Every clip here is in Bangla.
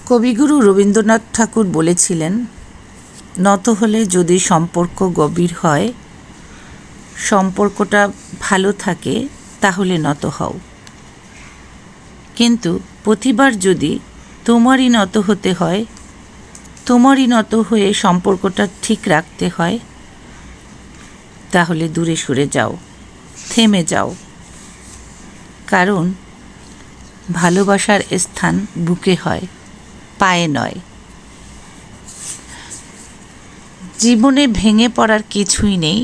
কবিগুরু রবীন্দ্রনাথ ঠাকুর বলেছিলেন, নত হলে যদি সম্পর্ক গভীর হয়, সম্পর্কটা ভালো থাকে, তাহলে নত হও। কিন্তু প্রতিবার যদি তোমারই নত হতে হয়, তোমারই নত হয়ে সম্পর্কটা ঠিক রাখতে হয়, তাহলে দূরে সরে যাও, থেমে যাও। কারণ ভালোবাসার স্থান বুকে হয়, পায়ে নয়। জীবনে ভেঙে পড়ার কিছুই নেই।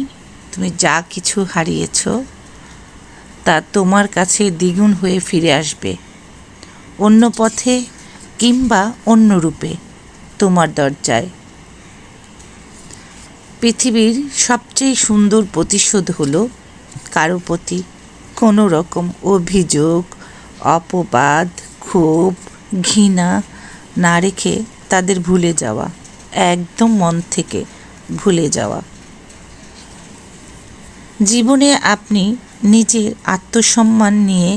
তুমি যা কিছু হারিয়েছ তা তোমার কাছে দ্বিগুণ হয়ে ফিরে আসবে, অন্য পথে কিংবা অন্য রূপে, তোমার দরজায়। পৃথিবীর সবচেয়ে সুন্দর প্রতিশোধ হলো কারো প্রতি কোনো রকম অভিযোগ, অপবাদ, ক্ষোভ, ঘৃণা না রেখে তাদের ভুলে যাওয়া, একদম মন থেকে ভুলে যাওয়া। জীবনে আপনি নিজের আত্মসম্মান নিয়ে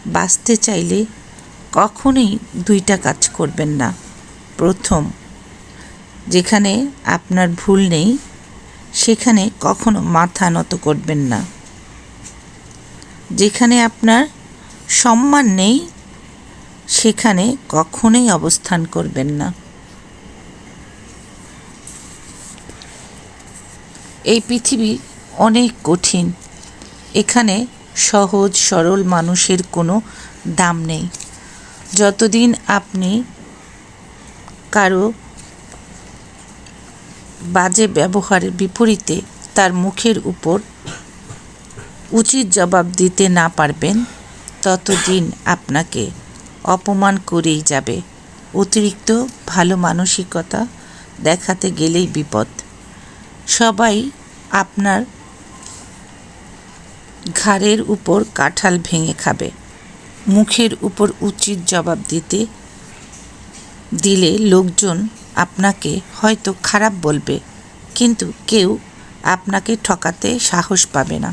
বাঁচতে চাইলে কখনোই দুইটা কাজ করবেন না। প্রথম, যেখানে আপনার ভুল নেই সেখানে কখনো মাথা নত করবেন না। যেখানে আপনার সম্মান নেই সেখানে কখনোই অবস্থান করবেন না। এই পৃথিবী অনেক কঠিন। এখানে সহজ সরল মানুষের কোনো দাম নেই। যতদিন আপনি কারো বাজে ব্যবহারের বিপরীতে তার মুখের উপর উচিত জবাব দিতে না পারবেন, ততদিন আপনাকে অপমান করেই যাবে। অতিরিক্ত ভালো মানসিকতা দেখাতে গেলেই বিপদ। সবাই আপনার ঘাড়ের উপর কাঁঠাল ভেঙে খাবে। মুখের উপর উচিত জবাব দিলে লোকজন আপনাকে হয়তো খারাপ বলবে, কিন্তু কেউ আপনাকে ঠকাতে সাহস পাবে না।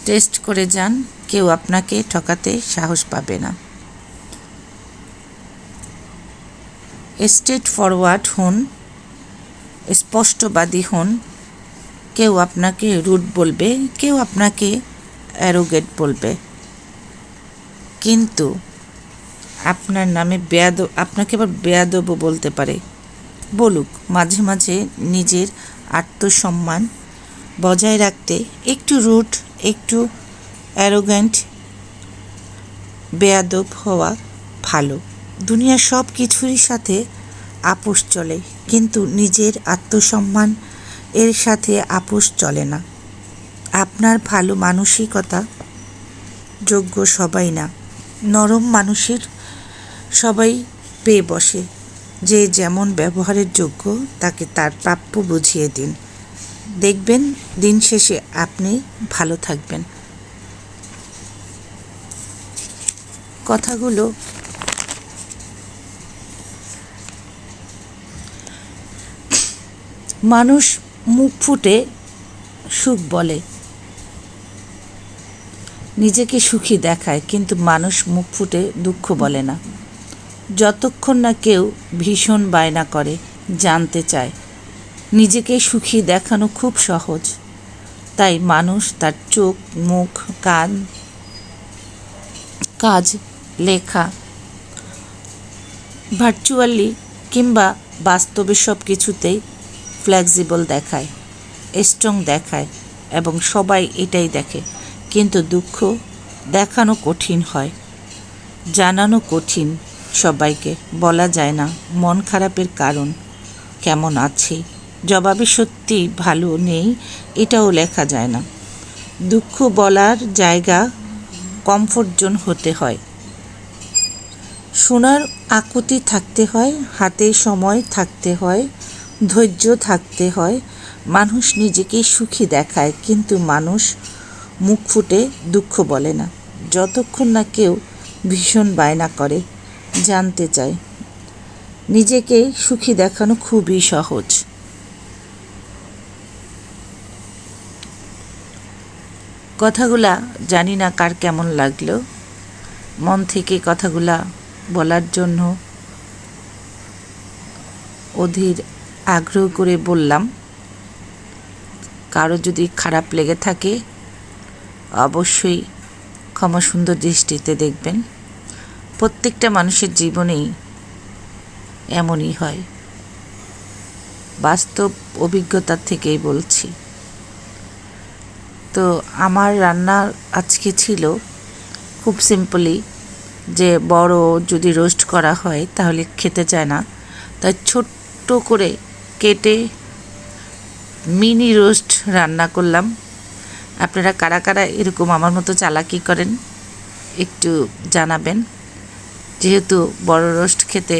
টেস্ট করে যান, কেউ আপনাকে ঠকাতে সাহস পাবে না। স্ট্রেট ফরওয়ার্ড হন, স্পষ্টবাদী হন। কেউ আপনাকে রুড বলবে, কেউ আপনাকে অ্যারোগেন্ট বলবে, কিন্তু আপনার নামে আপনাকে আবার বেয়াদবও বলতে পারে। বলুক, মাঝে মাঝে নিজের আত্মসম্মান বজায় রাখতে একটু রুড, একটু অ্যারোগ্যান্ট, বেয়াদব হওয়া ভালো। দুনিয়ার সব কিছুরই সাথে আপোষ চলে, কিন্তু নিজের আত্মসম্মান এর সাথে আপোষ চলে না। আপনার ভালো মানসিকতা যোগ্য সবাই না। নরম মানুষের সবাই পেয়ে বসে। যে যেমন ব্যবহারের যোগ্য তাকে তার প্রাপ্য বুঝিয়ে দিন। দেখবেন দিন শেষে আপনি ভালো থাকবেন। কথাগুলো মানুষ মুখ ফুটে সুখ বলে, নিজেকে সুখী দেখায়, কিন্তু মানুষ মুখ ফুটে দুঃখ বলে না। যতক্ষণ না কেউ ভীষণ বায়না করে, জানতে চায়। নিজেকে সুখী দেখানো খুব সহজ, তাই মানুষ তার চোখ, মুখ, কান, কাজ, লেখা, ভার্চুয়ালি কিংবা বাস্তবে সব কিছুতেই ফ্লেক্সিবল দেখায়, স্ট্রং দেখায়, এবং সবাই এটাই দেখে। কিন্তু দুঃখ দেখানো কঠিন হয়, জানানো কঠিন। সবাইকে বলা যায় না মন খারাপের কারণ কেমন আছে, জবাবে সত্যি ভালো নেই এটাও লেখা যায় না। দুঃখ বলার জায়গা কমফোর্ট জোন হতে হয়। শোনার আকুতি থাকতে হয়, হাতে সময় থাকতে হয়, ধৈর্য থাকতে হয়। মানুষ নিজেকে সুখী দেখায়, কিন্তু মানুষ মুখ ফুটে দুঃখ বলে না। যতক্ষণ না কেউ ভীষণ বায়না করে, জানতে চায়। নিজেকে সুখী দেখানো খুবই সহজ। কথাগুলা জানি না কার কেমন লাগলো, মন থেকে কথাগুলা বলার জন্য অধীর আগ্রহ করে বললাম। কারো যদি খারাপ লেগে থাকে অবশ্যই ক্ষমা সুন্দর দৃষ্টিতে দেখবেন। প্রত্যেকটা মানুষের জীবনেই এমনই হয়, বাস্তব অভিজ্ঞতার থেকেই বলছি। তো আমার রান্না আজকে ছিল খুব সিম্পলি, যে বড় যদি রোস্ট করা হয় তাহলে খেতে চায় না, তাই ছোট্ট করে কেটে মিনি রোস্ট রান্না করলাম। আপনারা কারা কারা এরকম আমার মতো চালাকি করেন একটু জানাবেন। যেহেতু বড় রোস্ট খেতে